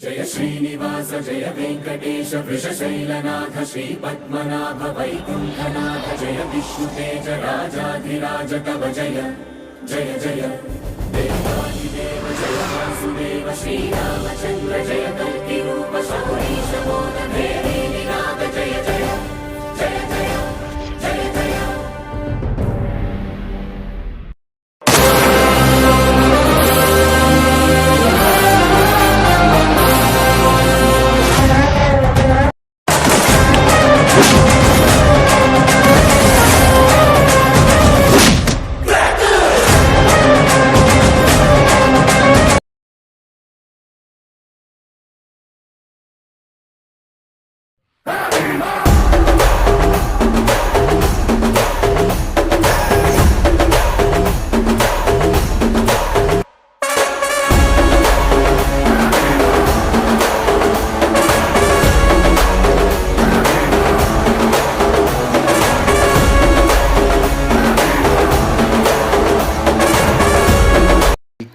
जय श्रीनिवास जय वेंकटेश वृषशैलनाथ श्रीपद्मनाभ वैकुण्ठनाथ जय विष्णुतेज राजाधिराज तव जय जय जय देवादिदेव जय वासुदेव श्रीरामचन्द्र जय कल्किरूप शौरीश मोदभेदी निनाद जय जय जय जय जय जय।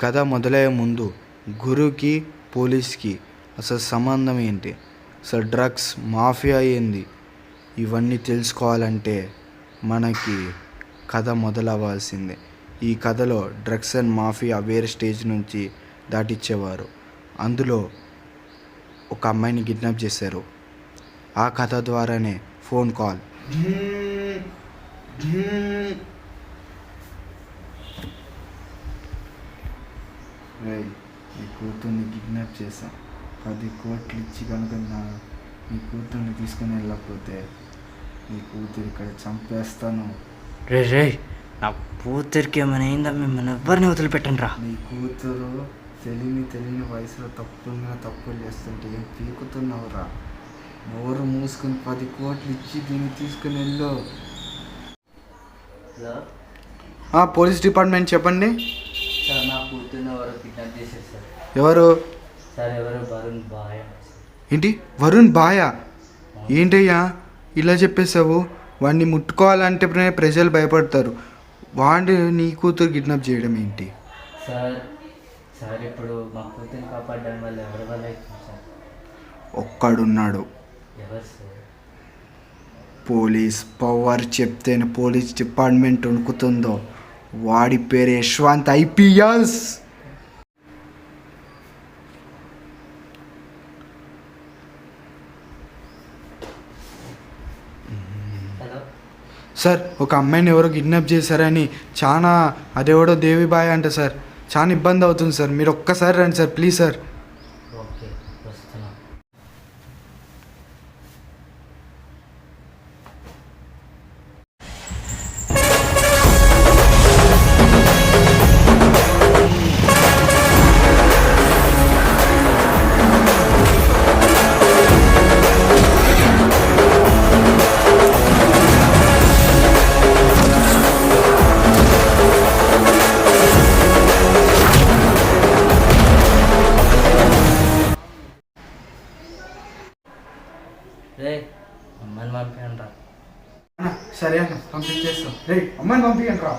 కథ మొదలయ్యే ముందు గురుకి పోలీస్కి అసలు సంబంధం ఏంటి, అసలు డ్రగ్స్ మాఫియా ఏంది, ఇవన్నీ తెలుసుకోవాలంటే మనకి కథ మొదలవ్వాల్సిందే. ఈ కథలో డ్రగ్స్ అండ్ మాఫియా వేరే స్టేజ్ నుంచి దాటిచ్చేవారు. అందులో ఒక అమ్మాయిని కిడ్నాప్ చేశారు. ఆ కథ ద్వారానే ఫోన్ కాల్. నీ కూతుర్ని కిడ్నాప్ చేశాం. 10 కోట్లు ఇచ్చి కనుక నీ కూతుర్ని తీసుకుని వెళ్ళకపోతే నీ కూతురు ఇక్కడ చంపేస్తాను. రే రే, నా కూతురికి ఏమైనా అయిందా? మిమ్మల్ని ఎవరిని వదిలిపెట్టండి రా. నీ కూతురు తెలియని వయసులో తప్పులు చేస్తుంటే ఏం పీకుతున్నావురా? నోరు మూసుకుని 10 కోట్లు ఇచ్చి దీన్ని తీసుకుని వెళ్ళు. పోలీస్ డిపార్ట్మెంట్ చెప్పండి సార్. నా కూతుర్ని ఎవరో కిడ్నాప్ చేశారు సార్. ఎవరు సార్? ఎవరు? వరుణ్ బాయ్. ఏంటి వరుణ్ బాయా? ఏంటయ్యా ఇలా చెప్పేసావు? వాడిని ముట్టుకోవాలంటే ప్రజలు భయపడతారు. వాడి నీ కూతురు కిడ్నాప్ చేయడం ఏంటి? సార్ సార్ ఇప్పుడు మా కూతుర్ని కాపాడడం వల్ల ఎవరి వల్ల అవుతుంది సార్? ఒక్కడున్నాడు. ఎవరు సార్? పోలీస్ పవర్ చెప్తేనే పోలీస్ డిపార్ట్మెంట్ వణుకుతుందో వాడి పేరు యశ్వంత్ ఐపీఎస్. సార్, ఒక అమ్మాయిని ఎవరో కిడ్నాప్ చేశారని అదేవడో దేవిబాయ్ అంట సార్. చాలా ఇబ్బంది అవుతుంది సార్. మీరు ఒక్కసారి రండి సార్, ప్లీజ్ సార్. ఓకే, వస్తున్నా. రే, అమ్మని పంపించండి రా. సరే అన్న, పంపించేస్తాం. రే, అమ్మాయిని పంపించండి రా.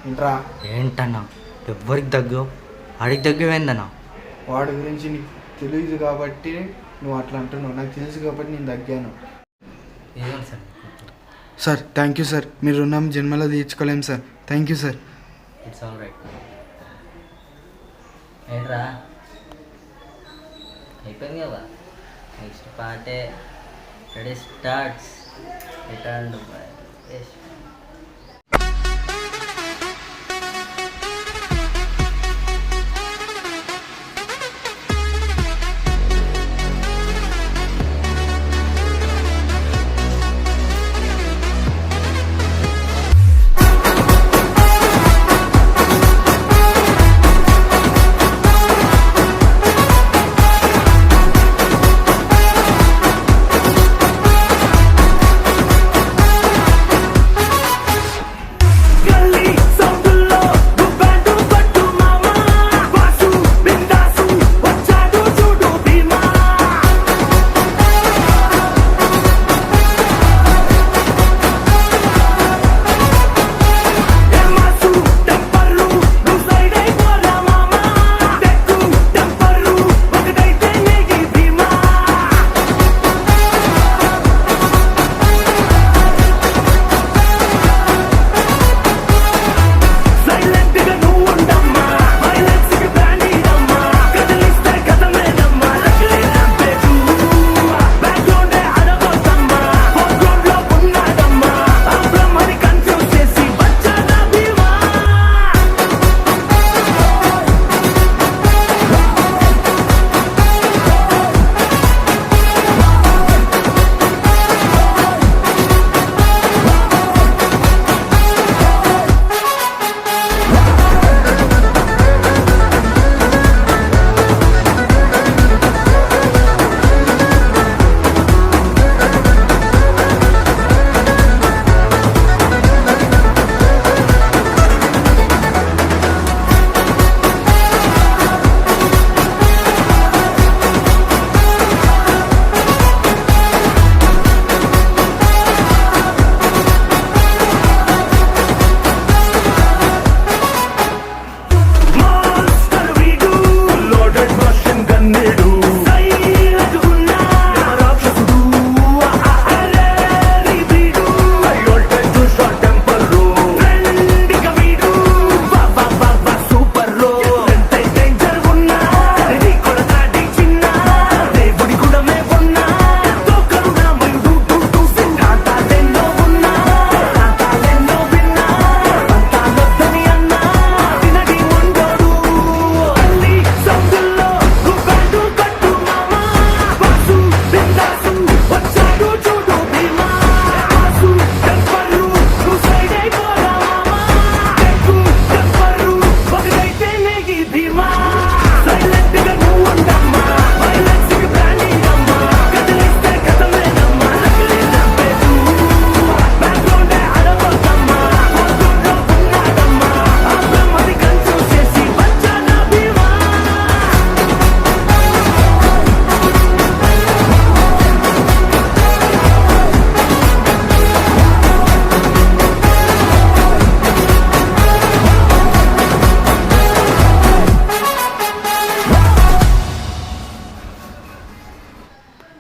ఏంట్రా? ఏంటన్నా ఎవరికి దగ్గు? ఆడికి దగ్గవేందన్నా? వాడి గురించి నీకు తెలియదు కాబట్టి నువ్వు అట్లా అంటున్నావు. నాకు తెలుసు కాబట్టి నేను తగ్గాను. ఏం sir? Sir thank you sir. మీరు రుణం జన్మలో తీర్చుకోలేము sir. Thank you sir. It's all right. ఏంట్రా అయిపోయింది కదా? నెక్స్ట్ పార్టే ready starts. Return by Yash.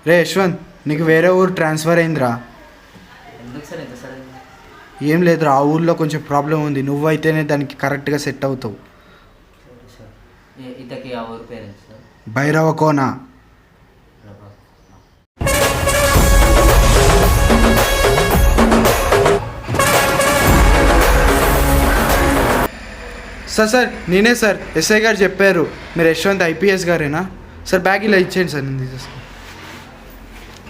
రే యశ్వంత్, నీకు వేరే ఊరు ట్రాన్స్ఫర్ అయిందిరా. ఎందుకు సార్ ఎంత సడన్? ఏం లేదురా, ఆ ఊర్లో కొంచెం ప్రాబ్లం ఉంది. నువ్వైతేనే దానికి కరెక్ట్గా సెట్ అవుతావు. సరే సార్. ఇతకి ఆ ఊరు పేరెంట్స్ సార్? భైరవ కోన. సార్ నేనే సార్, ఎస్ఐ గారు చెప్పారు మీరు యశ్వంత్ ఐపీఎస్ గారేనా? సార్ బ్యాగ్ ఇలా ఇచ్చేయండి సార్, నేను తీసేస్తాను.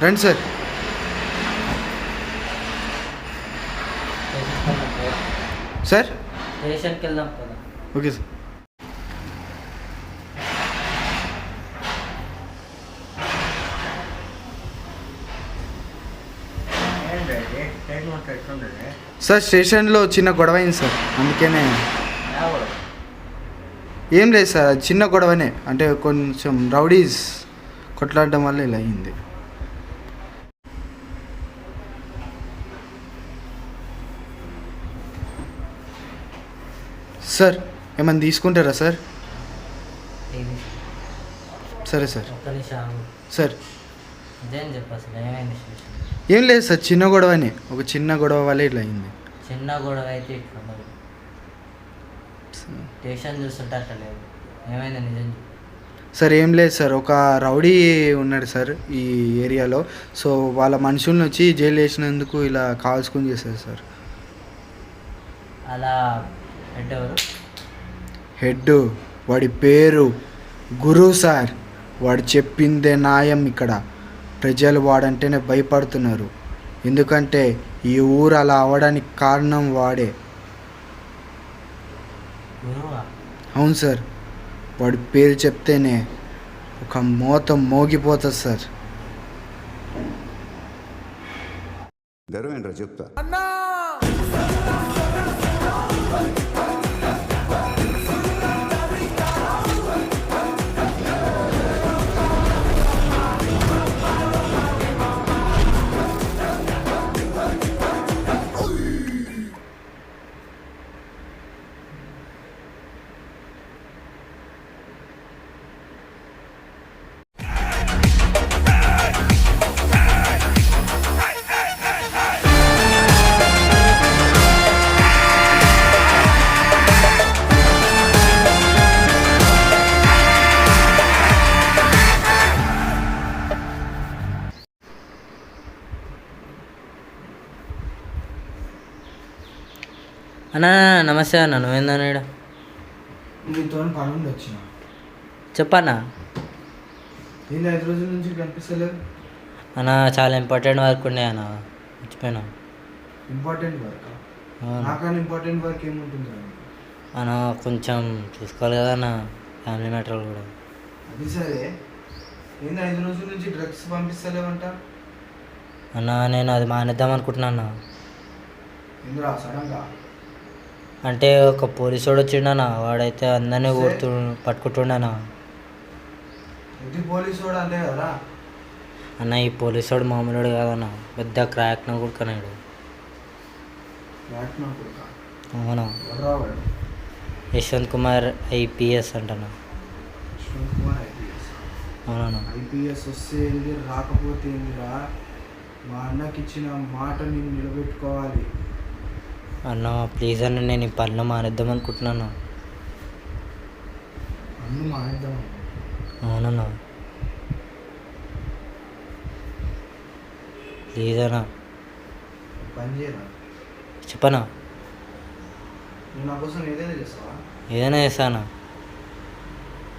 రండి సార్. సార్ స్టేషన్కి వెళ్దాం కదా. Okay sir. సార్ స్టేషన్లో చిన్న గొడవ అయింది సార్, అందుకనే. ఏం లేదు సార్, చిన్న గొడవనే, అంటే కొంచెం రౌడీస్ కొట్లాడడం వల్ల ఇలా అయింది. సార్ ఏమైనా తీసుకుంటారా సార్? సరే సార్. ఒక్క నిమిషం సార్ ఇదేం చెప్పు అసలు ఏమైంది స్టేషన్? ఏం లేదు సార్, చిన్న గొడవనే, ఒక చిన్న గొడవ వల్ల ఇట్లా అయింది. చిన్న గొడవ అయితే ఇట్లా మరి స్టేషన్ చూస్తుంటే అట్లా లేదు. ఏమైంది నిజం చెప్పు. సార్ ఏం లేదు సార్, ఒక రౌడీ ఉన్నాడు సార్ ఈ ఏరియాలో. సో వాళ్ళ మనుషుల్ని వచ్చి జైలు వేసినందుకు ఇలా కాల్చుకుని చేశారు సార్. అలా హెడ్ ఎవరు? హెడ్ వాడి పేరు గురు సార్. వాడు చెప్పిందే న్యాయం. ఇక్కడ ప్రజలు వాడంటేనే భయపడుతున్నారు, ఎందుకంటే ఈ ఊరు అలా అవ్వడానికి కారణం వాడే. గురువా? అవును సార్, వాడి పేరు చెప్తేనే ఒక మోత మోగిపోతుంది సార్. గర్వం ఏంట్రా చెప్తా. అన్నా నమస్తే అన్న, నువ్వేందన్నా ఈడ? మీతో పని ఉండి వచ్చిన. చెప్పన్నా. నేను 5 రోజుల నుంచి కనిపిస్తలేదు అన్న, చాలా ఇంపార్టెంట్ వర్క్ ఉండే అన్న, మర్చిపోయినా. Important work? నాకన్నా ఇంపార్టెంట్ వర్క్ ఏముంటుంది అన్న? కొంచెం చూసుకోవాలి కదా అన్న, ఫ్యామిలీ మ్యాటర్లు కూడా. అది సరే, నేను 5 రోజుల నుంచి డ్రగ్స్ పంపిస్తలేవంట అన్న. నేను అది మానేద్దాం అనుకుంటున్నా అన్న. ఎందురా సడన్గా? అంటే ఒక పోలీసోడు వచ్చిండన్న, వాడైతే అందరినీ పట్టుకుంటుండనా. ఇది పోలీసు వాడు అంతే కదా అన్న? ఈ పోలీసోడు మామూలుడు కాదన్న, పెద్ద క్రాక్ నా కొడుకున్నాడు. అవునా? యశ్వంత్ కుమార్ ఐపీఎస్ అంటన్నా. యశ్వంత్ కుమార్ ఐపీఎస్? అవునా? ఐపీఎస్ వస్తే ఏంది, రాకపోతే ఏందిరా? మా అన్నకి ఇచ్చిన మాట నేను నిలబెట్టుకోవాలి. అన్న ప్లీజ్ అన్న, నేను ఈ పనులు మానేద్దాం అనుకుంటున్నాను. అన్ను మానేద్దాం? అవునన్నా, ప్లీజ్ అన్న. పని చేయరా? చెప్పనా? నువ్వు నా కోసం ఏదైనా చేస్తావా? ఏదైనా చేస్తానా?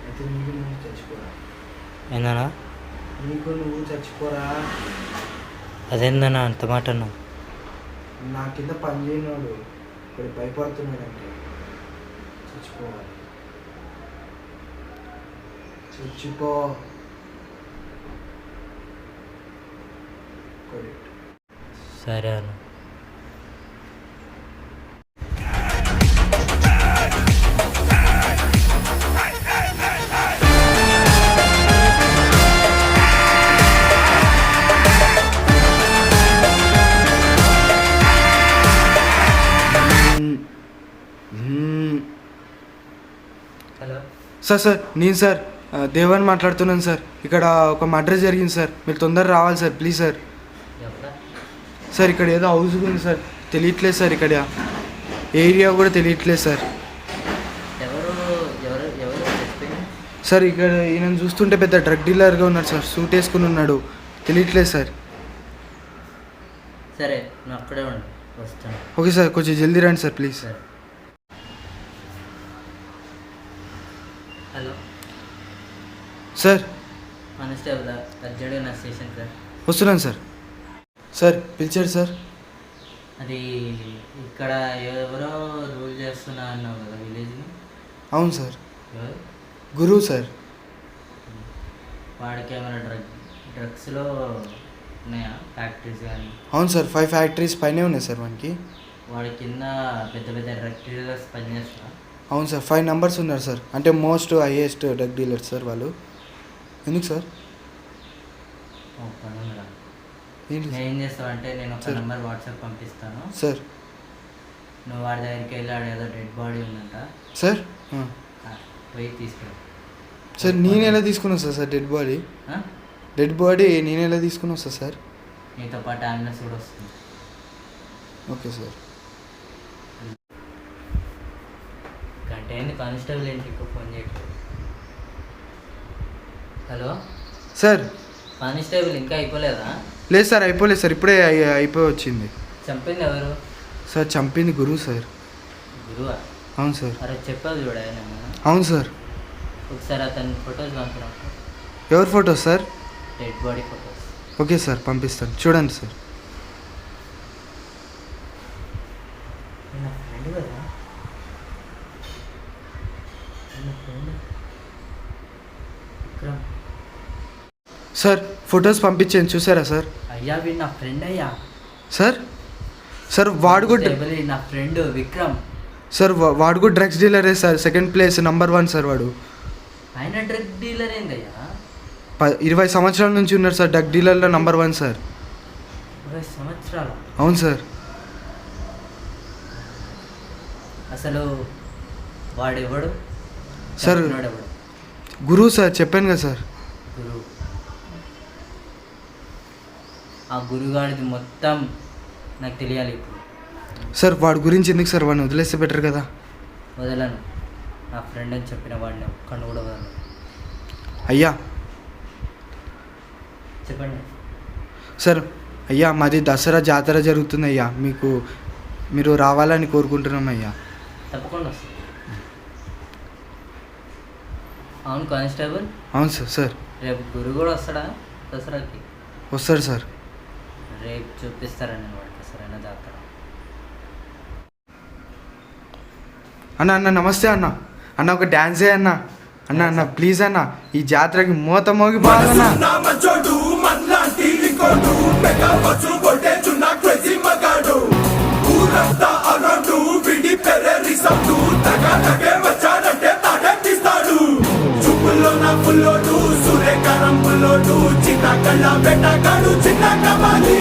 అయితే నీకు నువ్వు చచ్చిపోరా. ఏందన్నా? నీకు నువ్వు చచ్చిపోరా. అదేందన్నా అంత మాట అన్నావు? నా కింద పని చేయనోడు ఇక్కడ భయపడుతున్నాడంటే చచ్చిపోవాలి. చచ్చిపో. సరే అన్న. హలో సార్ నేను సార్ దేవన్ మాట్లాడుతున్నాను సార్. ఇక్కడ ఒక మర్డర్ జరిగింది సార్. మీరు తొందరగా రావాలి సార్, ప్లీజ్ సార్. ఎప్పుడా? సార్ ఇక్కడ ఏదో హౌస్ ఉంది సార్, తెలియట్లేదు సార్. ఇక్కడ ఏరియా కూడా తెలియట్లేదు సార్. ఎవరు ఎవరు ఎవరు చెప్పింది? సార్ ఇక్కడ ఈయన చూస్తుంటే పెద్ద డ్రగ్ డీలర్గా ఉన్నాడు సార్, సూట్ వేసుకుని ఉన్నాడు, తెలియట్లేదు సార్. సరే నువ్వు అక్కడే ఉండు, వస్తాను. ఓకే సార్, కొంచెం జల్దీ రండి సార్, ప్లీజ్. సరే. హలో సార్ కానిస్టేబుల్ అర్జెంట్గా నా స్టేషన్ సార్. వస్తున్నాను సార్. సార్ పిలిచాడు సార్. అది ఇక్కడ ఎవరో రూల్ చేస్తున్నా అన్నావు కదా విలేజ్ని. అవును సార్. ఎవరు? గురువు సార్. వాడికి ఏమైనా డ్రగ్స్లో ఉన్నాయా ఫ్యాక్టరీస్ కానీ? అవును సార్, 5 ఫ్యాక్టరీస్ పైనే ఉన్నాయి సార్ వానికి. వాడి కింద పెద్ద పెద్ద డ్రగ్ డీలర్స్ పనిచేస్తా? అవును సార్, 5 నంబర్స్ ఉన్నారు సార్. అంటే most highest drug dealers sir వాళ్ళు. ఎందుకు సార్? పని ఉందా? ఏంటి నేను ఏం చేస్తావంటే నేను ఒక నెంబర్ వాట్సాప్ పంపిస్తాను సార్. నువ్వు వాడి దగ్గరికి వెళ్ళి ఆడ ఏదో డెడ్ బాడీ ఉందంట సార్. పోయి తీసుకురా. సార్ నేను ఎలా తీసుకుని వస్తా sir dead body? Dead body నేను ఎలా తీసుకుని వస్తా సార్? నీతో పాటు అంబులెన్స్ కూడా వస్తుంది. Okay sir. గంట అయింది, కానిస్టేబుల్ ఇంటికి ఫోన్ చేయట్లేదు. Hello sir. కానిస్టేబుల్ ఇంకా అయిపోలేదా? లేదు సార్, అయిపోలేదు సార్, ఇప్పుడే అయిపోయి వచ్చింది. చంపింది ఎవరు సార్? చంపింది గురువు సార్. గురువా? అవును సార్. అరే చెప్పావు చూడ. అవును సార్. ఒకసారి అతని ఫొటోస్ పంపినా. ఎవరి photos sir? Dead body photos. Okay sir, పంపిస్తాను, చూడండి సార్. నా ఫ్రెండ్ కదా, నా ఫ్రెండ్ విక్రమ్. సార్ ఫొటోస్ పంపించాను, చూసారా సార్? అయ్యా వీడు నా ఫ్రెండ్ అయ్యా. సార్. సార్ వాడు కూడా నా ఫ్రెండ్ విక్రమ్ సార్. వాడు కూడా డ్రగ్స్ డీలరే sir. 2nd place, number 1 sir వాడు. ఆయన డ్రగ్ డీలర్ ఏందయ్యా? 20 సంవత్సరాల నుంచి ఉన్నారు సార్ డ్రగ్ డీలర్లో నంబర్ 1 సార్. 20 సంవత్సరాలు? అవును సార్. అసలు వాడెవడు సార్? గురువు సార్, చెప్పాను కదా సార్. గురువు. ఆ గురుగాడిది మొత్తం నాకు తెలియాలి ఇప్పుడు. సార్ వాడి గురించి ఎందుకు సార్? వాడిని వదిలేస్తే బెటర్ కదా. వదలను. నా ఫ్రెండ్ అని చెప్పిన వాడిని ఒక్కడిని కూడా వదలను. అయ్యా. చెప్పండి సార్. అయ్యా మాది దసరా జాతర జరుగుతుంది అయ్యా, మీరు రావాలని కోరుకుంటున్నాం అయ్యా. తప్పకుండా వస్తాను. అవును కానిస్టేబుల్. అవును సార్. సార్ రేపు గురు కూడా వస్తాడా దసరాకి? వస్తాడు సార్. రేపు చూపిస్తారండి వాడికి సరైన జాతర. అన్న నమస్తే అన్న. ఒక డ్యాన్సే అన్న. అన్న ప్లీజ్ అన్న, ఈ జాతరకి మోత మోగి బాగన్నా. చిన్న కమాలి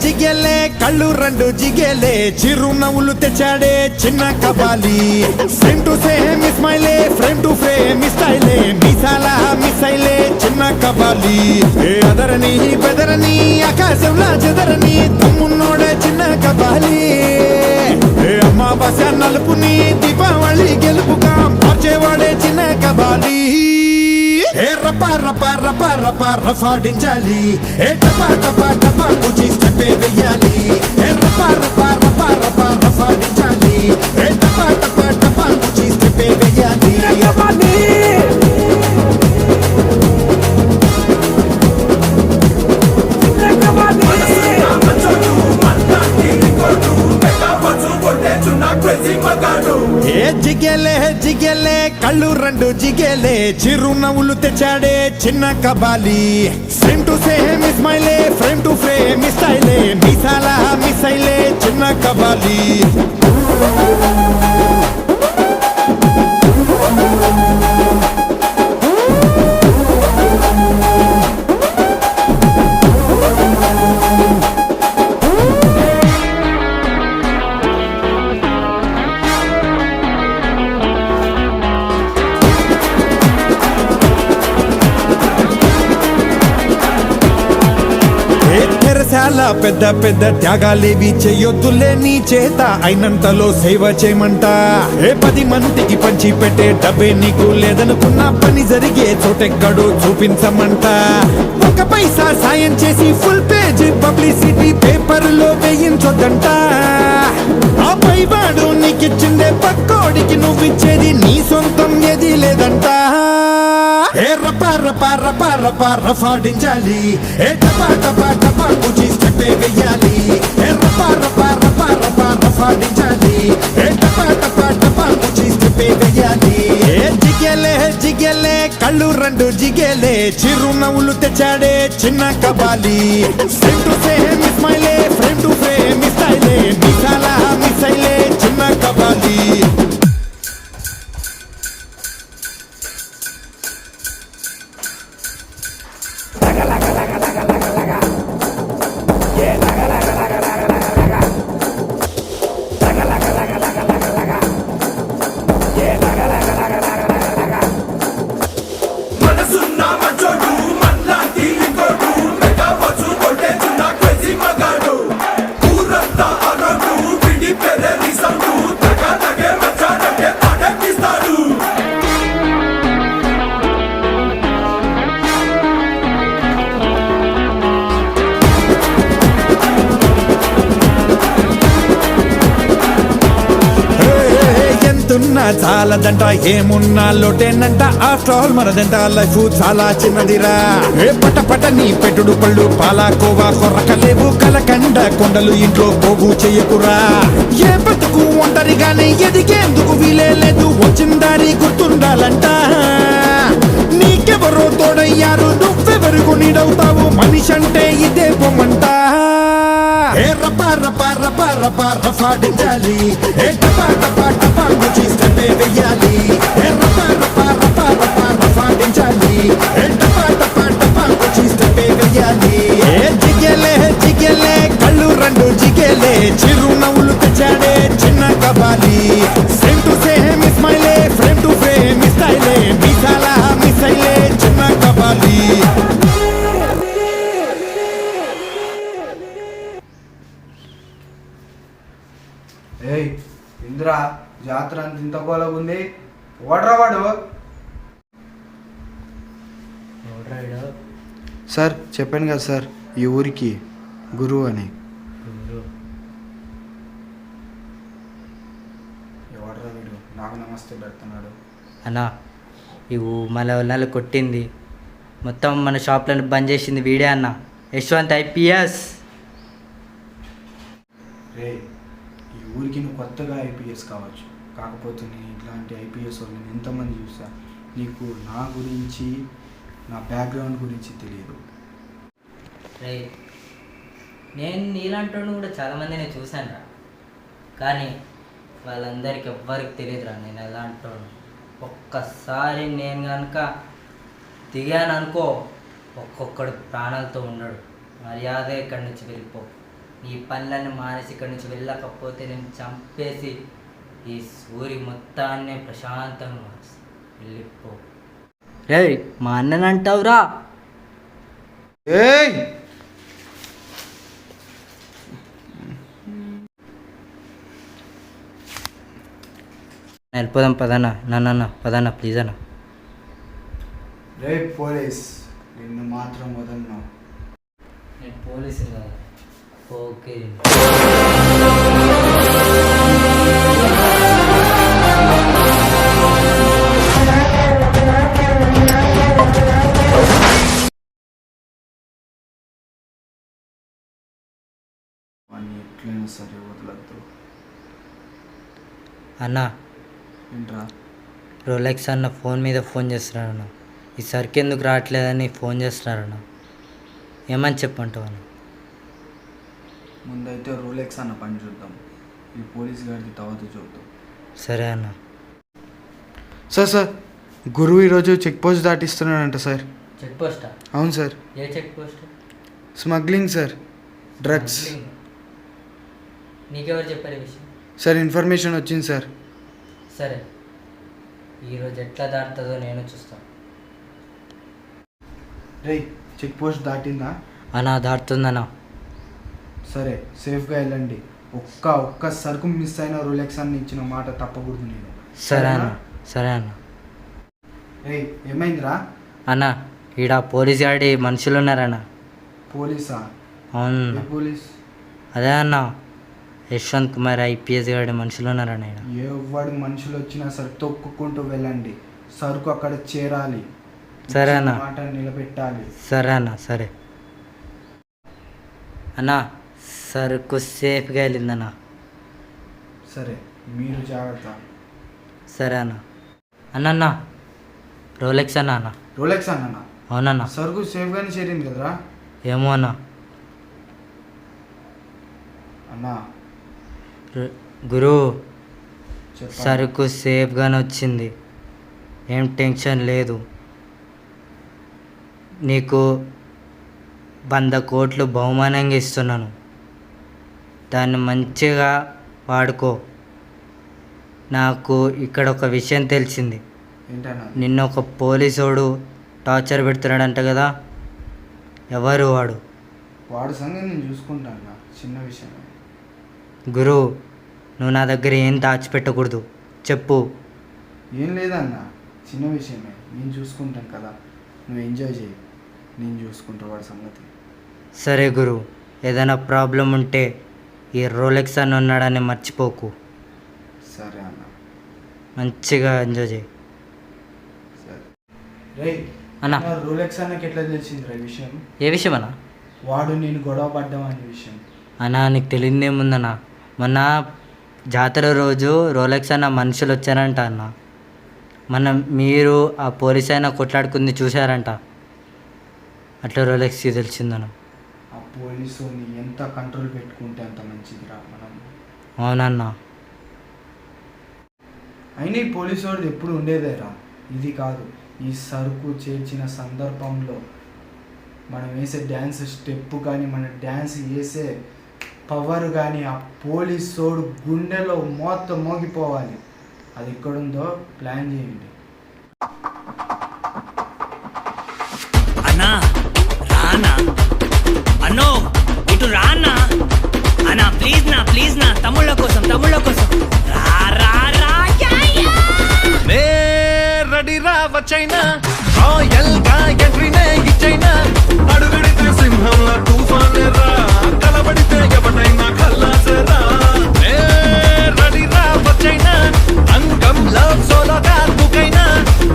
జిగేలే కళ్ళు 2 జిగేలే చిరునవ్వులు తెచ్చాడే చిన్న కబాలి. ఫ్రేమ్ టు సేమ్ ఇస్మైలే, ఫ్రేమ్ టు ఫ్రేమ్ స్టైలే, మిసాలా మిసైలే చిన్న కబాలి. ఏ అదరని బెదరని ఆకాశంలా చెదరని తమ్మున్నోడే చిన్న కబాలి. ఏ అమావాస్య నలుపుని దీపావళి గెలుపుగా మార్చేవాడే చిన్న కబాలి. ఏ రపా రపా రపా రపా రఫాడించాలి, ఏ టపా టపా టపా కుచి స్టెప్పే వెయ్యాలి. ఏ రపా రపా రపా రపా రఫాడించాలి, ఏ టపా టపా టపా కుచి స్టెప్పే వెయ్యాలి. ఏ జిగేలే కళ్ళు 2 జిగేలే చిరునవ్వులు తెచ్చాడే చిన్న కబాలి. సేమ్ టు సేమ్ ఇస్మైలే, ఫ్రేమ్ టు ఫ్రేమ్ స్టైలే, మిసాలా మిసైలే చిన్న కబాలి. పెద్ద పెద్ద త్యాగాలేవి చెయ్యొద్దులే నీ చేత అయినంతలో సేవ చేయమంట 10 మందికి పంచి పెట్టే డబ్బే నీకు లేదనుకున్న పని జరిగే చోటెక్కడో చూపించమంట 1 పైసా సాయం చేసి ఫుల్ పేజ్ పబ్లిసిటీ పేపర్లో వేయించొద్దంట ఆ పైవాడు నీకిచ్చిందే పక్కోడికి నువ్విచ్చేది నీ సొంతం ఏది లేదంట రఫాడించాలి స్టెప్పే వెయ్యాలి రఫాడించాలి స్టెప్పే వెయ్యాలి జిగేలే జిగేలే కళ్ళు 2 జిగేలే చిరునవ్వులు తెచ్చాడే చిన్న కబాలి ఫ్రెండ్ టు ఫ్రేమ్ ఇస్మాయిలే ఫ్రెండ్ టు ఫ్రేమ్ ఇస్మాయిలే మిసాలా మిసైలే చిన్న కబాలి మనసున్న మంచోడు మన్లాంటి ఇంకోడు మెగావచ్చు కొట్టేస్తున్న క్రేజీ మగాడు ఊరంతా అరడు విడి పెరలి సండు తగదగే వచ్చాడంటే అడగిస్తాడు ఎంతున్నా చాలదంట ఏమున్నా లోటేనంట ఆఫ్టర్ ఆల్ మనదంట లైఫ్ చాలా చిన్నదిరా పట నీ పెట్టుడు పళ్ళు పాలాకోవా కొర్రకలేవు కలకండ కొండలు ఇంట్లో పోగు చెయ్యకురా ఏ బతుకు ఒంటరిగానే ఎదిగేందుకు వీలే లేదు వచ్చిందారి గుర్తుండాలంట నీకెవరో తోడయ్యారు నువ్వెవరుకు నీడవుతావు మనిషి అంటే ఇదే పొమ్మంట రఫాడించాలి స్టెప్పే వెయ్యాలి రఫాడించాలి స్టెప్పే వెయ్యాలి జిగేలే జిగేలే కళ్ళు 2 జిగేలే చిరునవ్వులు తెచ్చాడే చిన్న కబాలి ఫ్రెండ్ టు సేమ్ ఇస్మాయిలే ఫ్రెండ్ టు ఫ్రేమ్ ఇస్మాయిలే మిసాలా మిసైలే చిన్న కబాలి ఏయ్ ఇంద్రా జాతర అంత ఇంత గోలగుంది ఓడరా వాడు సార్ చెప్పాను కదా సార్ ఈ ఊరికి గురువు అని ఎవడరా వీడు నాకు నమస్తే పెడుతున్నాడు అన్నా ఇవి మన కొట్టింది మొత్తం మన షాప్లను బంద్ చేసింది వీడే అన్న యశ్వంత్ ఐపీఎస్. రే ఈ ఊరికి నువ్వు కొత్తగా ఐపీఎస్ కావచ్చు, కాకపోతే నేను ఇట్లాంటి ఐపీఎస్ వాళ్ళని ఎంతమంది చూసా. నీకు నా గురించి నా బ్యాక్గ్రౌండ్ గురించి తెలియదు. రే నేను నీలాంటి కూడా చాలామంది నేను చూశాను రా, కానీ వాళ్ళందరికీ ఎవ్వరికి తెలియదురా నేను ఎలాంటి. ఒక్కసారి నేను కనుక దిగాను అనుకో ఒక్కొక్కడు ప్రాణాలతో ఉన్నాడు. మర్యాద ఇక్కడి నుంచి వెళ్ళిపో. నీ పనులన్నీ మానేసి ఇక్కడి నుంచి వెళ్ళకపోతే నేను చంపేసి ఈ ఊరి మొత్తాన్ని ప్రశాంతంగా మానేసి వెళ్ళిపో. రే మా అన్నని అంటావురా? ఏయ్ వెళ్ళిపోదాం పదన్నా. నన్న పదన్నా ప్లీజ్ అన్న. రే పోలీస్, నిన్ను మాత్రం వదలను. నేను పోలీసు కదా. ఓకే వాడిని ఎట్లయినా సరే వదలద్దు. అన్నా ఏంట్రా? రోలెక్స్ అన్న ఫోన్ మీద ఫోన్ చేస్తున్నారన్న. ఈ సరికి ఎందుకు రావట్లేదని ఫోన్ చేస్తున్నారన్న. ఏమని చెప్పంటావు అన్న? ముందైతే రోలెక్స్ అన్న పని చూద్దాం, ఈ పోలీస్ గారికి తర్వాత చూద్దాం. సరే అన్న. సార్ గురువు ఈరోజు చెక్ పోస్ట్ దాటిస్తున్నాడంట సార్. చెక్ పోస్టా? అవును సార్. ఏ check post? Smuggling sir, drugs. నీకెవరు చెప్పారు ఈ విషయం? సార్ ఇన్ఫర్మేషన్ వచ్చింది సార్. సరే ఈరోజు ఎట్లా దాటుతుందో నేను చూస్తాను. రే చెక్ పోస్ట్ దాటిందా? అన్నా దాటుతుందన్నా. సరే సేఫ్గా వెళ్ళండి. ఒక్క సరుకు మిస్ అయిన రోలెక్స్ అన్న ఇచ్చిన మాట తప్పకూడదు నేను. సరే అన్న, సరే అన్న. ఏయ్ ఏమైందిరా? అన్న ఈడ పోలీస్ గాడి మనుషులు ఉన్నారన్న. పోలీసా? అవును ఏ పోలీస్? అదే అన్న యశ్వంత్ కుమార్ ఐపీఎస్ గాడి మనుషులు ఉన్నారన్న ఈడ. ఎవడు మనుషులు వచ్చినా సరే తొక్కుకుంటూ వెళ్ళండి. సరుకు అక్కడ చేరాలి. సరే అన్న. మాట నిలబెట్టాలి. సరే అన్న, సరే అన్న. సరుకు సేఫ్గా వెళ్ళిందన్న. సరే మీరు జాగ్రత్త. సరే అన్న. అన్న రోలెక్స్ అన్న. అన్న రోలెక్స్ అన్న? అవునన్న. సరుకు సేఫ్గానే చేరింది కదరా? ఏమో అన్న. అన్నా గురు చెప్పండి. సరుకు సేఫ్గానే వచ్చింది, ఏం టెన్షన్ లేదు. నీకు 100 కోట్లు బహుమానంగా ఇస్తున్నాను, దాన్ని మంచిగా వాడుకో. నాకు ఇక్కడ ఒక విషయం తెలిసింది. ఏంటన్నా? నిన్న ఒక పోలీసోడు టార్చర్ పెడుతున్నాడంట కదా, ఎవరు వాడు? వాడి సంగతి నేను చూసుకుంటాను. చిన్న విషయం. గురు నువ్వు నా దగ్గర ఏం దాచిపెట్టకూడదు, చెప్పు. ఏం లేదన్నా, చిన్న విషయమే, నేను చూసుకుంటాను కదా. నువ్వు ఎంజాయ్ చేయి, నేను చూసుకుంటా వాడి సంగతి. సరే గురు, ఏదైనా ప్రాబ్లం ఉంటే ఈ రోలెక్స్ అన్న ఉన్నాడని మర్చిపోకు. సరే అన్న. మంచిగా ఎంజాయ్ చేయి. సరే రే అన్న. రోలెక్స్ అన్నకి ఎట్లా తెలిసిందిరా ఈ విషయం? ఏ విషయం అన్న? వాడు నేను గొడవ పడ్డామనే విషయం. అన్నా నీకు తెలియదేముందన్న, మొన్న జాతర రోజు రోలెక్స్ అన్న మనుషులు వచ్చారంట అన్న. మీరు ఆ పోలీస్ అయినా కొట్లాడుకుంది చూశారంట, అట్లా రోలెక్స్కి తెలిసిందన్న. ఆ పోలీసుని ఎంత కంట్రోల్ పెట్టుకుంటే అంత మంచిదిరా మనం. అవునన్నా. అయినా ఈ పోలీసు వాడిది ఎప్పుడు ఉండేదేరా, ఇది కాదు. ఈ సరుకు చేర్చిన సందర్భంలో మనం వేసే డ్యాన్స్ స్టెప్ కానీ, మన డ్యాన్స్ వేసే పవర్ కానీ ఆ పోలీసోడు గుండెలో మొత్తం మోగిపోవాలి. అది ఎక్కడుందో ప్లాన్ చేయండి. అన్నా రానా, అన్నో ఇటు రానా అన్నా, ప్లీజ్ నా తమ్ముళ్ళ కోసం రా రా రా. నే రెడీ రా వచ్చైనా, రాయల్ గా ఎంట్రీనే ఇచ్చైనా, అడుగడితే సింహంలా తుఫానే రా, కలబడితే ఎవడైనా ఖల్లాసరా. నే రెడీ రా వచ్చైనా, అంగం లవ్ సోలోగా తుకైనా,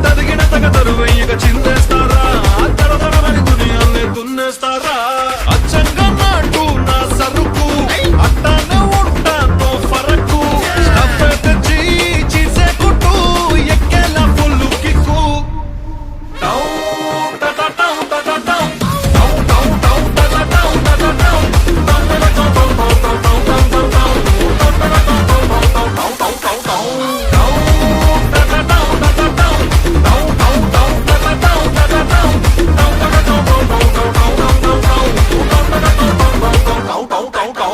తదిగిన తగ తరువయ్యగా చిందేస్తారా, తరతరమని దునియాన్ని దున్నేస్తారా. అచ్చంగా నాటు నా సరుకు, అట్టానే ఉంటానో ఫరకు, స్టఫ్ తెచ్చి చీసే కుట్టు, ఎక్కేలా ఫుల్లు కిక్కు. టౌ టా టా టౌ టా టా టౌ, టౌ టౌ టౌ టా టా టౌ టా టా టౌ, టౌ టా టా టౌ టౌ టౌ టౌ టౌ టౌ టౌ టౌ, టౌ టా టా టౌ టౌ టౌ టౌ టౌ టౌ టౌ టౌ, టౌ టా టా టౌ టా టా టౌ, టౌ టౌ టౌ టా టా టౌ టా టా టౌ, టౌ టా టా టౌ టౌ టౌ టౌ టౌ టౌ టౌ టౌ, టౌ టా టా టౌ టౌ టౌ టౌ టౌ టౌ టౌ.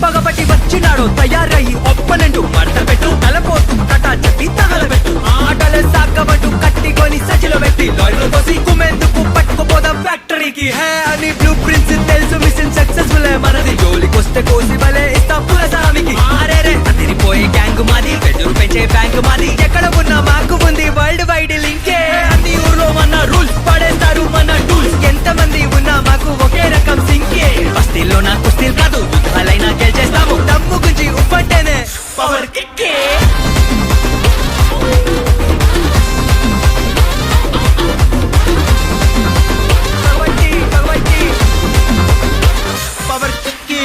పగబట్టి వచ్చినాడు తయారయ్యి ఒప్పనంటూ మడత పెట్టు, తలపోతు కటా చెప్పి తగలబెట్టు, ఆటలే సాగబట్టు కట్టికొని సజిలో పెట్టి, లారీలో తోసి కుమెందుకు పట్టుకుపోదాం ఫ్యాక్టరీకి. హే అని బ్లూ ప్రింట్స్ తెలుసు, మిషన్ సక్సెస్ఫుల్ మనది, జోలికొస్తే కోసి వలే ఇస్తా పులసామికి. అరేరే అదిరిపోయే గ్యాంగ్ మాది, వెదురు పెంచే బ్యాంక్ మాది, ఎక్కడ ఉన్నా మాకు ఉంది వరల్డ్ వైడ్ లింకే. అన్ని ఊర్లో మన రూల్స్ పడేస్తారు మన టూల్స్, ఎంతమంది ఉన్నా మాకు ఒకే రకం సింకే. బస్తీల్లో నా కుస్తీలు కాదు, యుద్ధాలైనా గెలిచేస్తాము, దమ్ము గుంచి ఉప్పంటేనే పవర్ కిక్కే. పవర్ కిక్కే.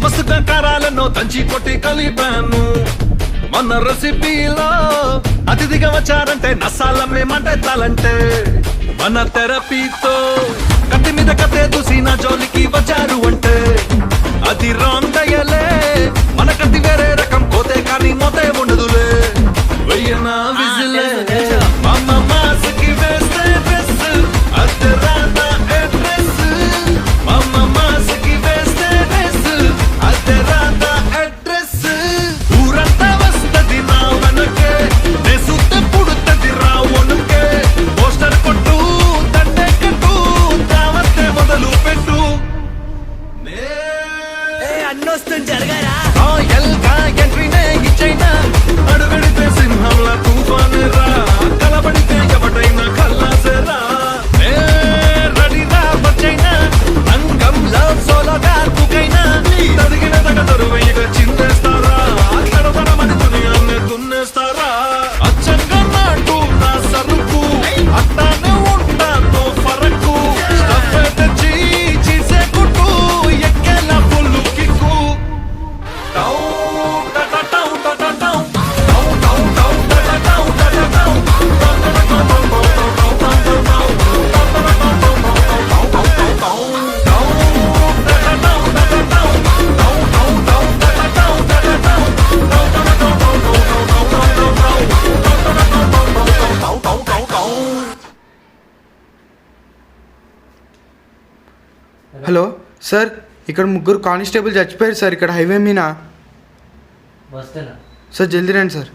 మస్తుగా కారాలను దంచి కొట్టి కలిపాను మన రెసిపీలో, అతిథిగా వచ్చారంటే నసాలమ్మే మంటే తాలంటే, మన థెరపీతో కత్తి మీద కత్తే దూసి నా జోలికి వచ్చారు అంటే అది రాంగ్ దయలే. మన కత్తి వేరే రకం కోతే కానీ మోతే ఉండదులే. వెయ్యనా విజిలే మామ మాస్కి వేస్తే డ్రెస్ అద్దరాన అడ్రస్. మామ మాస్కి వేస్తే డ్రెస్ అద్దరాన అడ్రస్. ఊరంతా వస్తది నా వెనకే నే సుత్త పుడుతది రావణుకే. పోస్టర్ కొట్టు దండే కట్టు దావత్తే మొదలు పెట్టు. అన్నొస్తుంది జరగారా రాయల్గా ఎంట్రీనే ఇచ్చైనా అడుగడితే సింహంలా తుఫాను రా. కలబడితే ఎవడైనా కల్లాసరా. రెడీరా వచ్చైనా రంగంలో సోలోగా తుకైనా తదిగిన తగ తరువయ్యగా చిందేస్తారా. తడతడమని దునియాన్ని దున్నేస్తారా. అచ్చంగా నాటు నా సరుకు అట్టానే ఉంటాను ఫరకు. స్టఫ్ తెచ్చి చీసే కుట్టు ఎక్కేలా పుల్లు కిక్కు. హలో సార్, ఇక్కడ ముగ్గురు కానిస్టేబుల్ చచ్చిపోయారు సార్ ఇక్కడ హైవే మీద. వస్తున్నా. సార్ జల్దీ రండి సార్.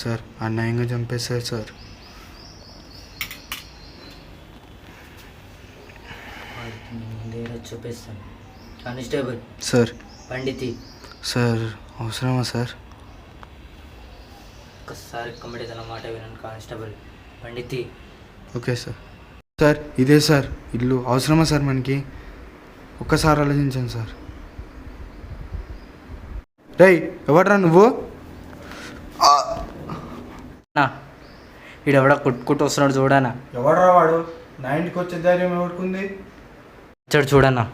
సార్ అన్యాయంగా చంపేశారు సార్. ముందేరా చూపిస్తాను. కానిస్టేబుల్ సార్ పండితి సార్ అవసరమా సార్? ఒక్కసారి కమిటీ తన మాట వినండి constable Pandithi. Okay sir. Sir ఇదే సార్ ఇల్లు. అవసరమా సార్ మనకి? ఒక్కసారి ఆలోచించండి సార్. రేయ్ ఎవడ్రా నువ్వు? ఈడెవడా కొట్టుకుంటూ వస్తున్నాడు చూడనా. ఎవడ్రా వాడు? నా ఇంటికి వచ్చే ధైర్యం ఎవడుకుంది? వచ్చాడు చూడన్నా.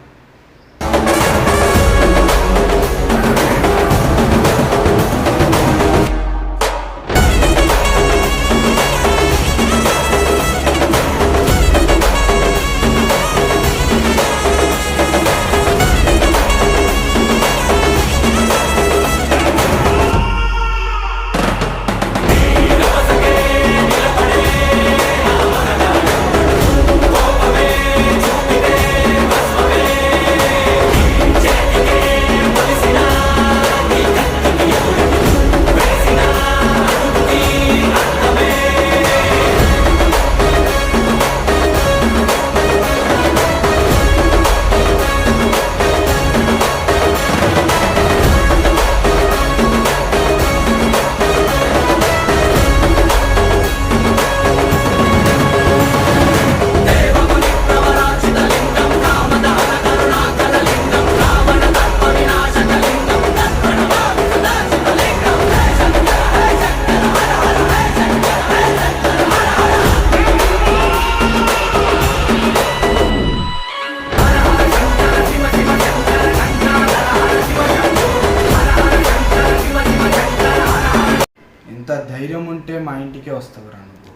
ఎంత ధైర్యం ఉంటే మా ఇంటికే వస్తావురా నువ్వు?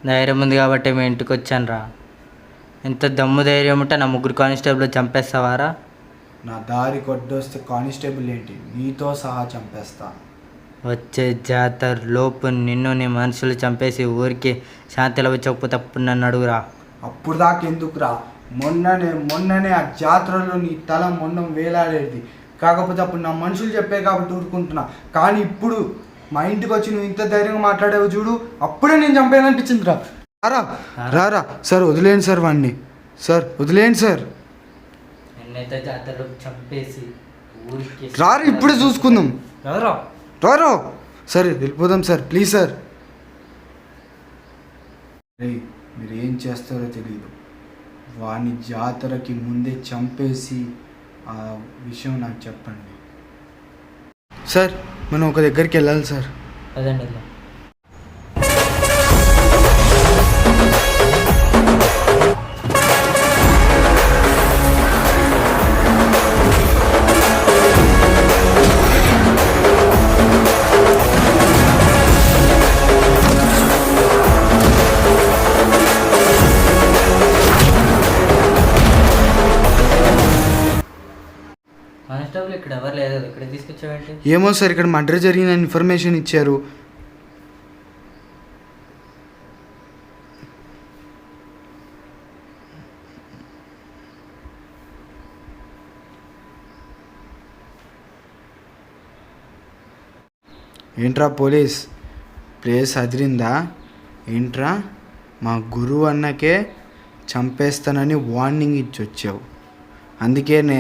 ధైర్యం ఉంది కాబట్టి మీ ఇంటికి వచ్చాను రా. ఎంత దమ్ము ధైర్యం ఉంటే నా ముగ్గురు కానిస్టేబుల్ చంపేస్తావారా? నా దారి కొట్టొస్తే కానిస్టేబుల్ ఏంటి నీతో సహా చంపేస్తా. వచ్చే జాతర లోపు నిన్ను నీ మనుషులు చంపేసి ఊరికి శాంతిలో వచ్చకపోతే అప్పుడు నన్ను అడుగురా. అప్పుడు దాకా ఎందుకురా? మొన్ననే ఆ జాతరలో నీ తల మొండం వేలాడేది. కాకపోతే అప్పుడు నా మనుషులు చెప్పే కాబట్టి ఊరుకుంటున్నా. కానీ ఇప్పుడు మా ఇంటికి వచ్చి నువ్వు ఇంత ధైర్యంగా మాట్లాడేవు చూడు, అప్పుడే నేను చంపేయాలనిపించింది రా. రారా సార్, వదిలేయండి సార్ వాడిని. సార్ వదిలేయండి సార్. నిన్నైతే జాతరలో చంపేసి ఊరికి రారు, ఇప్పుడే చూసుకుందాం. రారా రారు. సరే వెళ్ళిపోదాం సార్, ప్లీజ్ సార్. మీరు ఏం చేస్తారో తెలియదు. వాని జాతరకి ముందే చంపేసి ఆ విషయం నాకు చెప్పండి సార్. మనం ఒక దగ్గరికి వెళ్ళాలి సార్. అదండి. కానిస్టేబుల్ ఇక్కడ ఎవరు లేదు, ఇక్కడ తీసుకొచ్చావేంటి? ఏమో సార్, ఇక్కడ మర్డర్ జరిగిన ఇన్ఫర్మేషన్ ఇచ్చారు. ఏంట్రా పోలీస్, ప్లేస్ అదిరిందా ఏంట్రా? మా గురువు అన్నకే చంపేస్తానని వార్నింగ్ ఇచ్చి వచ్చావు. అందుకేనే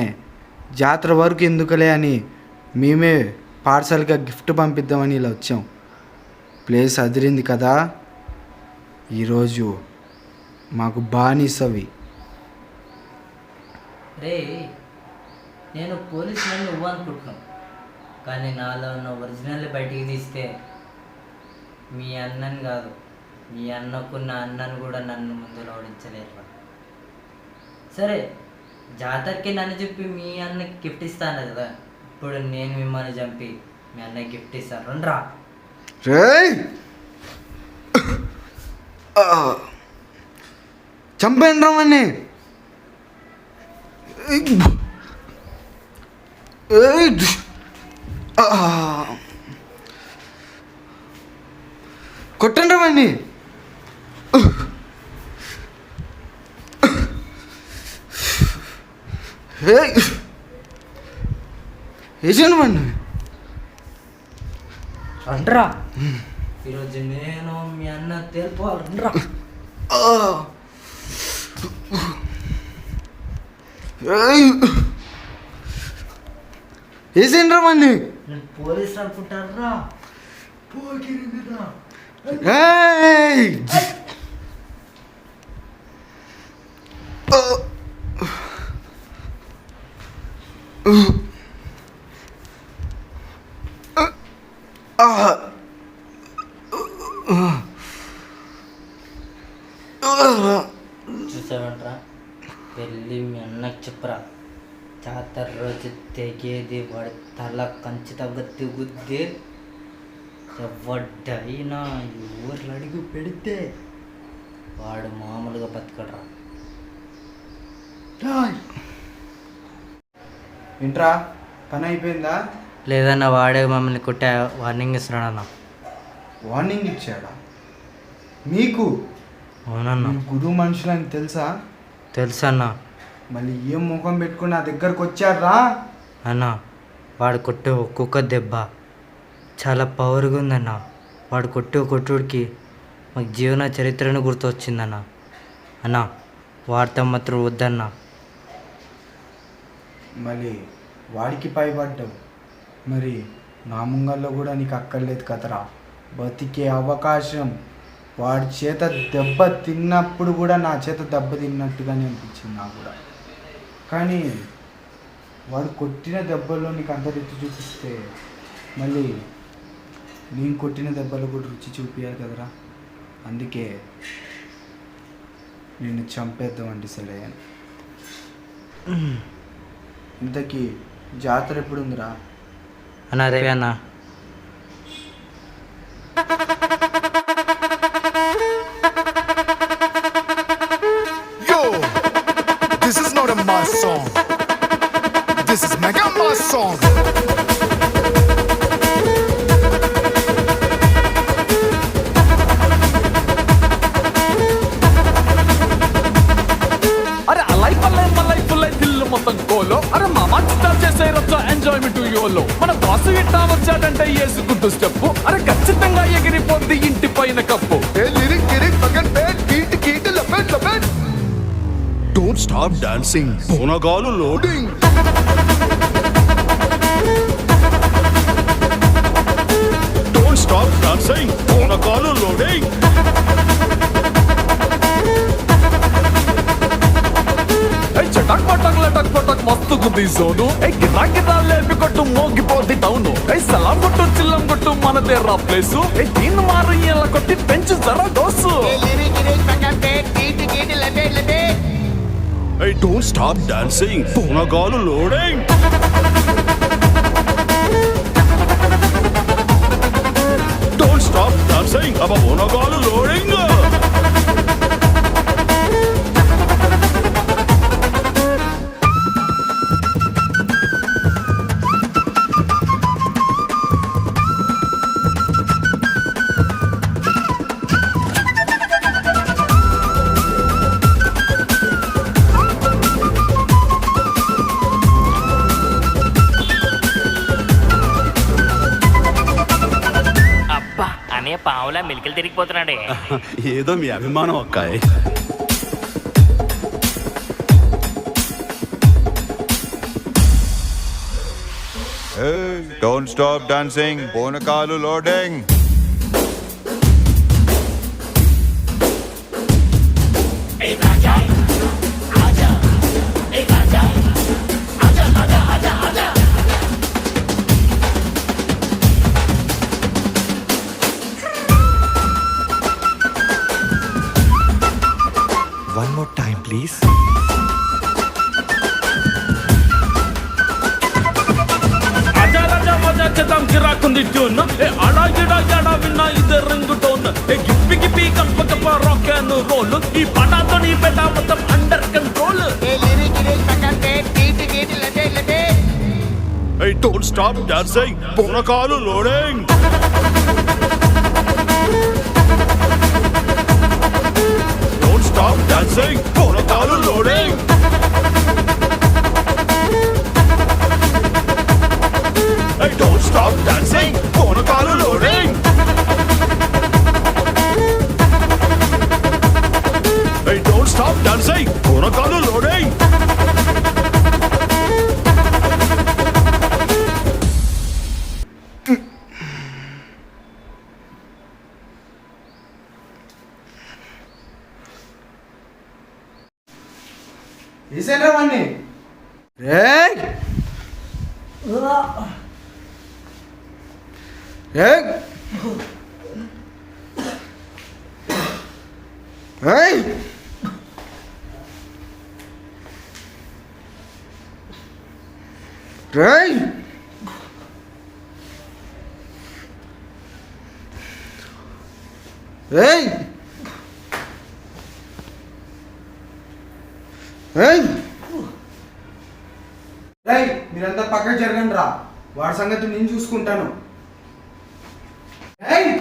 జాతర వరకు ఎందుకులే అని మేమే పార్సల్గా గిఫ్ట్ పంపిద్దామని ఇలా వచ్చాం. ప్లేస్ అదిరింది కదా, ఈరోజు మాకు బానిసవి. రే, నేను పోలీసులను నువ్వు అనుకుంటున్నావు, కానీ నాలో ఉన్న ఒరిజినల్ బయటికి తీస్తే మీ అన్నని కాదు, మీ అన్నకున్న అన్నను కూడా నన్ను ముందు ఓడించలేరు. సరే, జాతరకి నన్ను చెప్పి మీ అన్నకి గిఫ్ట్ ఇస్తాను కదా, ఇప్పుడు నేను మిమ్మల్ని చంపి మీ అన్నకి గిఫ్ట్ ఇస్తాను. రండ్రా. చంపేయండి రమ్మని. కొట్టండి రమ్మని. వేసాను మన్ని. రండ్రా, ఈరోజు నేను మీ అన్న తేలిపోవాలి. రండ్రా. వేసేయండి రమ్మని. నేను పోలీసు అనుకుంటారా? చూసావంట్రా, వెళ్ళి మీ అన్నకి చెప్పరా, జాతర రోజు తెగేది వాడి తల కంచి తగ్గ తెగుద్ది. ఎవడ్డైనా ఊర్లు అడిగి పెడితే వాడు మామూలుగా బతకడరా. ఏంట్రా, పని అయిపోయిందా? లేదన్నా, వాడే మమ్మల్ని కొట్టే వార్నింగ్ ఇస్తున్నాడన్న. వార్నింగ్ ఇచ్చాడా మీకు? అవునన్నా. గురువు మనుషులని తెలుసా? తెలుసన్నా. మళ్ళీ ఏం ముఖం పెట్టుకుని నా దగ్గరకు వచ్చారా? అన్న, వాడు కొట్టే ఒక్కొక్క దెబ్బ చాలా పవర్గా ఉందన్న. వాడు కొట్టే కొట్టుడికి మాకు జీవన చరిత్రను గుర్తొచ్చిందన్న. అన్న, వాడితో మాత్రం వద్దన్న. మళ్ళీ వాడికి పైపడ్డావు, మరి నా ముంగల్లో కూడా నీకు అక్కర్లేదు కదరా. బతికే అవకాశం వాడి చేత దెబ్బ తిన్నప్పుడు కూడా నా చేత దెబ్బ తిన్నట్టుగానే అనిపించింది నాకు కూడా. కానీ వాడు కొట్టిన దెబ్బల్లో నీకు అంత రుచి చూపిస్తే మళ్ళీ నేను కొట్టిన దెబ్బలు కూడా రుచి చూపించాలి కదరా. అందుకే నేను చంపేద్దామని డిసైడ్ అయ్యాను. ఇంతకీ జాతర ఎప్పుడు ఉందిరా? అన్న, రేపే అన్న. Yo, this is not a mass song. This is mega mass song. అరే అలై పల్లై మల్లై పుల్లై దిల్లు మొత్తం కోలో. అరే మామా స్టార్ట్ చేసే రచ్చ ఎంజాయ్మెంట్ యోలో. మన బాసు ఇట్టా వచ్చాడంటే వేసుకుంటూ స్టెప్. అరే ఖచ్చితంగా ఎగిరిపోద్ది ఇంటి పైన cup. Don't stop dancing. Bonagalu loading. Don't stop dancing. Bonagalu loading. చటాక్ పటాక్ లటాక్ పటాక్ మస్తుకుంది జోను. గిరా గిరా లేపి కొట్టు మోగిపోద్ది టౌను. సలాం కొట్టు చిల్లం కొట్టు మనదే రా ప్లేసు. దీన్ని మారు ఇలా కొట్టి పెంచు జరా dose. Hey, don't stop dancing. Bonagalu loading. Don't stop dancing. Aba Bonagalu loading. ఆవులా మిలికలు తిరిగిపోతున్నాడే. ఏదో మీ అభిమానం అక్కాయ్. Don't stop dancing. Bonakalu loading. One more time, please. గిరాకుంది ట్యూన్ అడా గిడా ఎడా విన్నా ఇదే రింగ్ టోన్ గిప్పి గిప్పి కప్ప రాక్ అండ్ రోల్ ఈ పటాతో నీ పెట్ట మొత్తం under control. Hey, don't stop dancing. Bonakalu loading. Don't stop dancing. Bonakalu loading. Hey, don't stop dancing. Bonakalu loading. Hey, don't stop dancing. Bonakalu loading. తీసేంద్రా వాణ్ణి. రేయ్ రేయ్ రేయ్ రేయ్ రేయ్ రేయ్ మీరంతా పక్కకు జరగండి రా, వాడి సంగతి నేను చూసుకుంటాను. రేయ్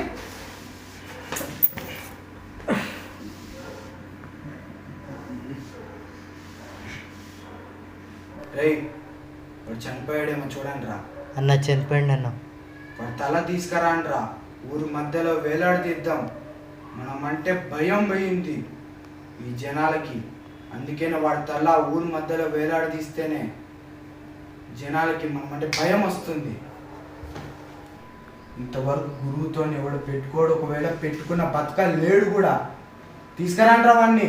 రేయ్ వాడు చనిపోయాడేమో చూడండి రా. అన్న చనిపోయింది అన్న. వాడి తల తీసుకురాండి రా, ఊరు మధ్యలో వేలాడదీద్దాం. మనమంటే భయం పోయింది ఈ జనాలకి, అందుకనే వాడి తల ఊరు మధ్యలో వేలాడదీస్తేనే జనాలకి మనమంటే భయం వస్తుంది. ఇంతవరకు గురువుతో ఎవడు పెట్టుకోడు, ఒకవేళ పెట్టుకున్న బతక లేడు కూడా. తీసుకురాండ్రా వాడిని.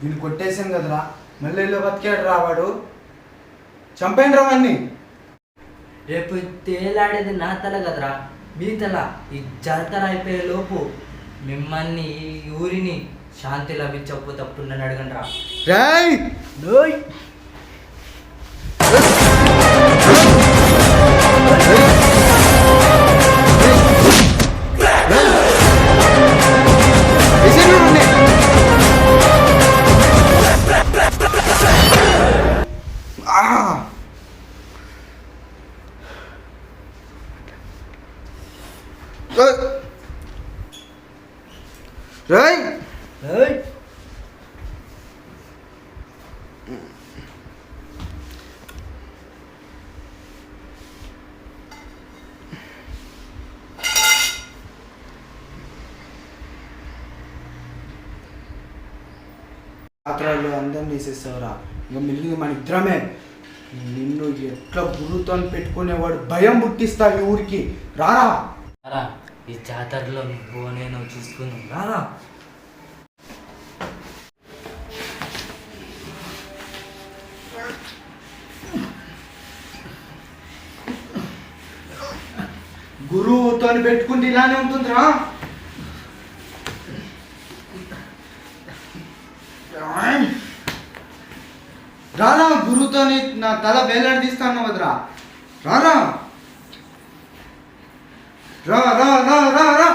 వీళ్ళు కొట్టేసాం కదరా, మళ్ళీ ఇల్లు బతికాడు రా వాడు. చంపేయండి రా వాడిని. రేపు తేలాడేది నా తల కదరా, మీ తల. ఈ జాతర అయిపోయే లోపు మిమ్మల్ని ఈ ఊరిని శాంతి లభించకపోతే అప్పుడు నన్ను అడగండి రా. రేయ్ రేయ్ ఏయ్! పాత్రలు అందరినీ వేసేస్తావురా, ఇంకా మిగిలింది మన ఇద్దరమే. నిన్ను ఎట్లా గురువుతో పెట్టుకునేవాడు భయం పుట్టిస్తా ఈ ఊరికి. రారా రా, ఈ జాతరలో నువ్వు నేను చూసుకున్నాం. రారా. గురువుతో పెట్టుకుంటే ఇలానే ఉంటుందిరా. రారా, గురువుతో నా తల వేలాడదీస్తాను వదరా. రారా రా రా రా రా రా.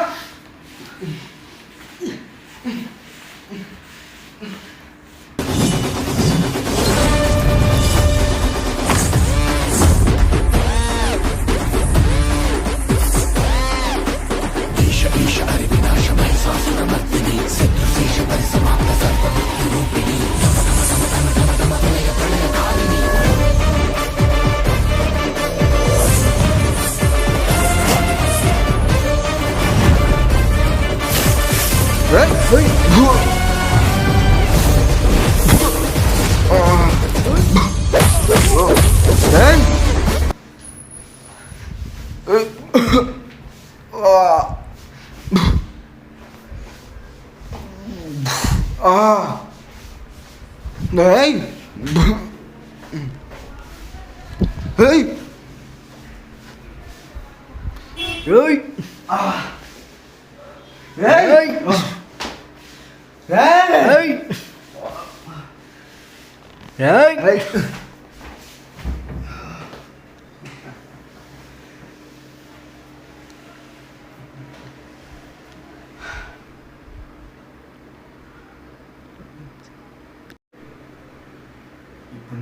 ఇప్పుడు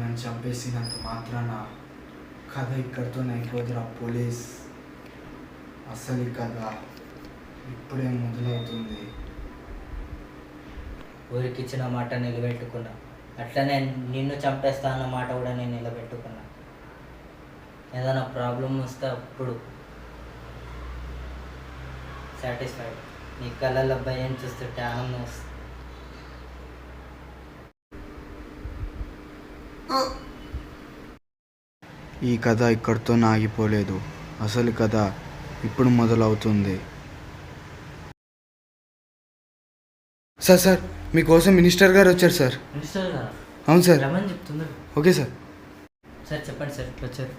నన్ను చంపేసినంత మాత్రాన కథ ఇక్కడితో అయిపోతురా పోలీస్. అసలు ఈ కథ ఇప్పుడే మొదలవుతుంది. ఊరికి ఇచ్చిన మాట నిలబెట్టుకున్నా, అట్లనే నిన్ను చంపేస్తా అన్న మాట కూడా నేను నిలబెట్టుకున్నా. ఏదైనా ప్రాబ్లం వస్తే అప్పుడు సాటిస్ఫైడ్. నీ కళ్ళల్లో భయం చూస్తుంటే ఆనందం వస్తుంది. ఈ కథ ఇక్కడితో ఆగిపోలేదు. అసలు కథ ఇప్పుడు మొదలవుతుంది. సార్ సార్ మీకోసం మినిస్టర్ గారు వచ్చారు సార్. మినిస్టర్ గారు? అవును సార్. రమ్మని చెప్తున్నారు. Okay sir. సార్ చెప్పండి సార్, ఇట్లా వచ్చారు.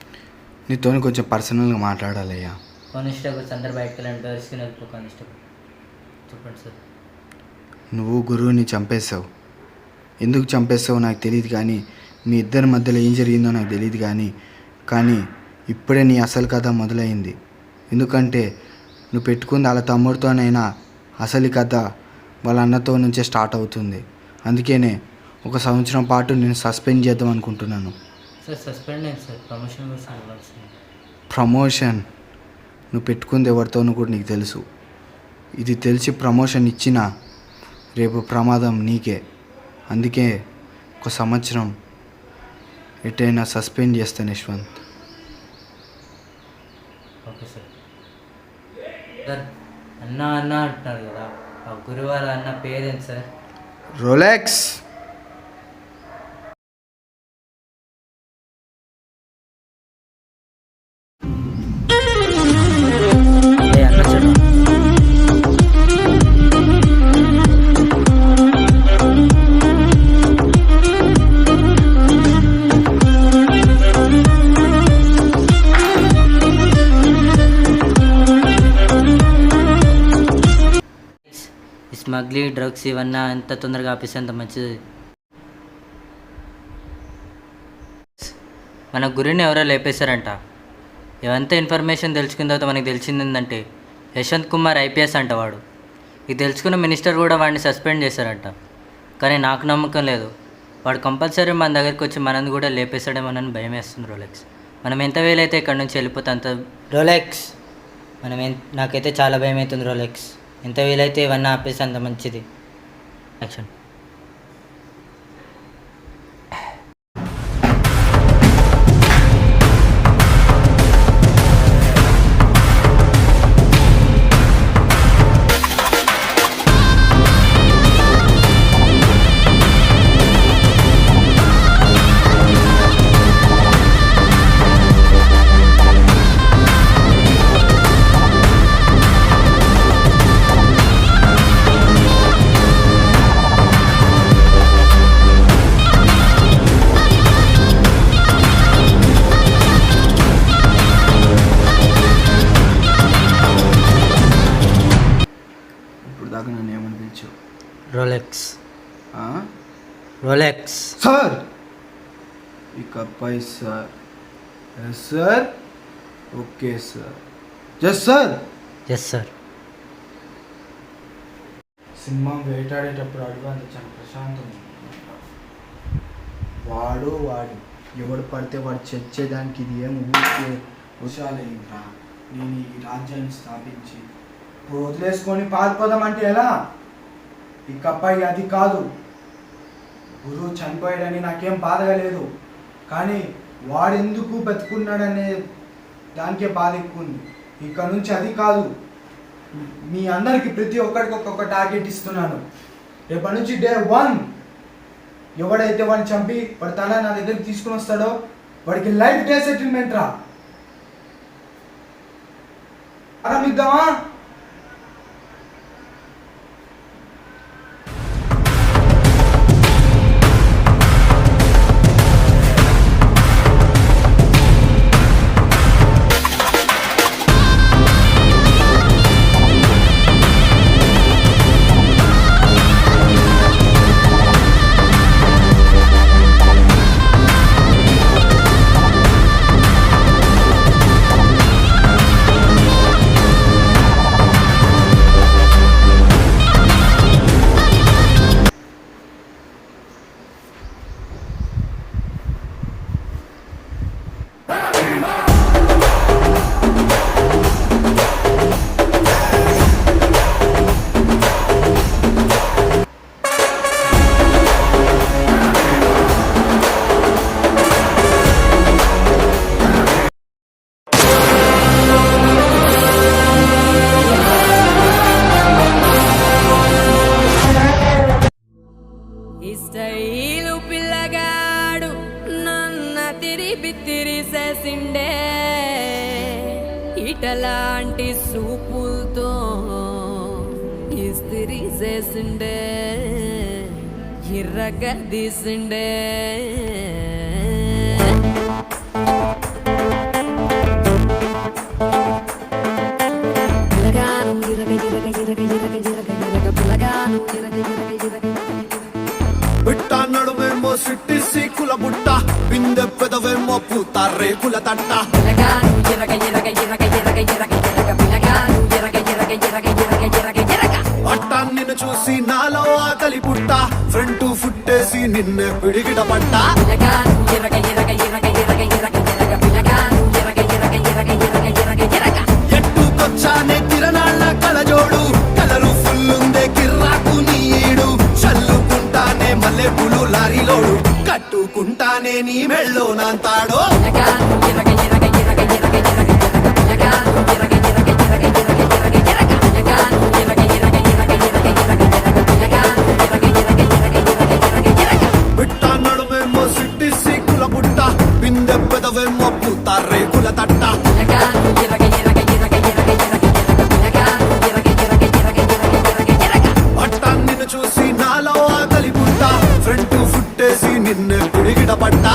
నీతో కొంచెం పర్సనల్గా మాట్లాడాలయ్యా. కానిస్టేబుల్స్ అందరు బయటకు వెళ్ళండి, దర్శకుని వెళ్ళిపో. కానిస్టేబుల్ చెప్పండి సార్. నువ్వు గురువుని చంపేశావు. ఎందుకు చంపేస్తావో నాకు తెలియదు, కానీ మీ ఇద్దరి మధ్యలో ఏం జరిగిందో నాకు తెలియదు. కానీ ఇప్పుడే నీ అసలు కథ మొదలైంది. ఎందుకంటే నువ్వు పెట్టుకుంది వాళ్ళ తమ్ముడితోనైనా అసలు కథ వాళ్ళ అన్నతో నుంచే స్టార్ట్ అవుతుంది. అందుకనే 1 సంవత్సరం పాటు నేను సస్పెండ్ చేద్దాం అనుకుంటున్నాను. సార్ సస్పెండ్ అయింది సార్, ప్రమోషన్ కోసం ఇవ్వాల్సింది. ప్రమోషన్ నువ్వు పెట్టుకుంది ఎవరితోనూ కూడా నీకు తెలుసు. ఇది తెలిసి ప్రమోషన్ ఇచ్చినా రేపు ప్రమాదం నీకే. అందుకే 1 సంవత్సరం ఎటైనా సస్పెండ్ చేస్తాను యశ్వంత్. Okay sir. సార్ అన్న అన్న అంటున్నారు కదా, ఆ గురువారు అన్న పేరేంటి సార్? రోలెక్స్. అన్న చెడు. స్మగ్లింగ్, డ్రగ్స్ ఇవన్నీ ఎంత తొందరగా ఆపేస్తే అంత మంచిది. మన గురిని ఎవరో లేపేశారంట. ఇవంతా ఇన్ఫర్మేషన్ తెలుసుకున్న తర్వాత మనకి తెలిసింది ఏంటంటే యశ్వంత్ కుమార్ ఐపీఎస్ అంట వాడు. ఇది తెలుసుకున్న మినిస్టర్ కూడా వాడిని సస్పెండ్ చేశారంట. కానీ నాకు నమ్మకం లేదు, వాడు కంపల్సరీ మన దగ్గరికి వచ్చి మనని కూడా లేపేశాడేమోనని భయం వేస్తుంది రోలెక్స్. మనం ఎంత వేలైతే ఇక్కడ నుంచి వెళ్ళిపోతే అంత రోలెక్స్. నాకైతే చాలా భయం అవుతుంది రోలెక్స్. ఎంత వీలైతే ఇవన్నీ ఆపేసి అంత మంచిది. యాక్షన్. రోలెక్స్. Rolex sir. ఇకపై sir. Yes sir. Okay sir. Yes sir. Yes sir. సింహం వేటాడేటప్పుడు అడుగు అంత చాలా ప్రశాంతం. వాడు ఎవడు పడితే వాడు చచ్చేదానికి ఇది ఏం ఊరికే ఉషాలేంట్రా. నేను ఈ రాజ్యాన్ని స్థాపించి ఇప్పుడు వదిలేసుకొని పారిపోదామంటే ఎలా? ఇకపై అది కాదు. గురువు చనిపోయాడని నాకేం బాధగా లేదు, కానీ వాడెందుకు బతుకున్నాడనే దానికే బాధ ఎక్కువ ఉంది. ఇక నుంచి అది కాదు, మీ అందరికి ప్రతి ఒక్కరికి ఒక్కొక్క టార్గెట్ ఇస్తున్నాను. రేపటి నుంచి డే 1 ఎవడైతే వాడిని చంపి వాడి తల నా దగ్గరికి తీసుకుని వస్తాడో వాడికి లైఫ్ డే సెటిల్మెంట్ రా. ఆరంభిద్దామా? ఇస్టైలు పిల్లగాడు నన్న తిరిసేసిండే ఇటలాంటి సూపులతో ఇస్తిరి చేసిండే ఇర్రగ తీసిండే బిట్ట నడుమేమో సిట్టి సీకుల బుట్ట బిందె పెదవేమో పూత రేకుల తట్ట అట్ట నిన్ను చూసి నాలో ఆకలి పుట్ట ఫ్రంట్ ఫుట్టేసి నిన్నే పిడిగిట పట్ట ఎట్టుకొచ్చానే తిరణాళ్ళ కలజోడు కలరు ఫుల్లుందే కిర్రాకు నీ ఈడు చల్లుకుంటానే మల్లె పులు లారీలోడు కట్టుకుంటానే నీ మెళ్ళో నాంతాడో బిట్ట నడుమేమో సిట్టి సీకుల బుట్ట బిందె పెదవేమో పూత రేకుల తట్ట అట్ట నిన్ను చూసి నాలో ఆకలి పుట్ట ఫ్రంట్ ఫుట్టేసి నిన్నే పిడిగిట పట్ట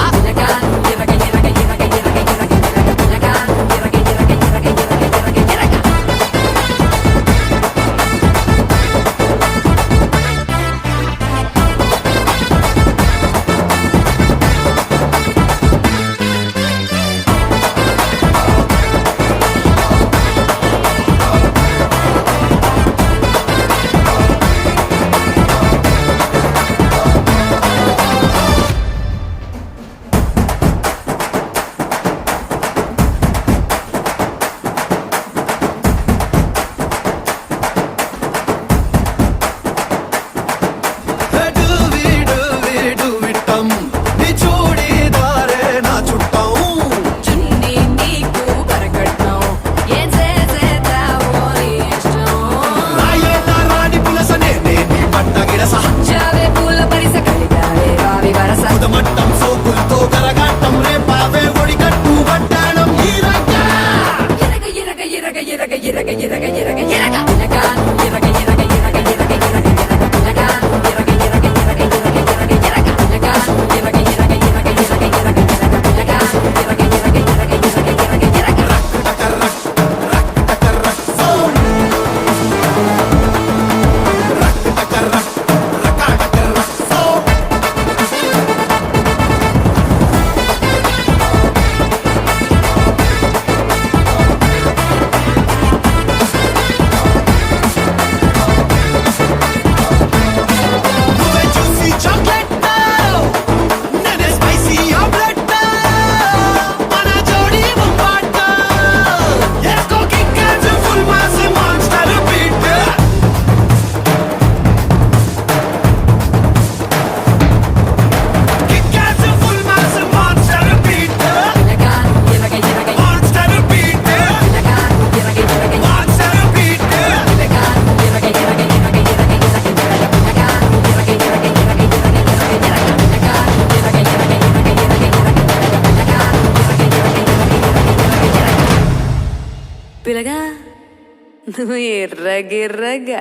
పిల్లగా నువ్వు ఎర్రగిర్రగా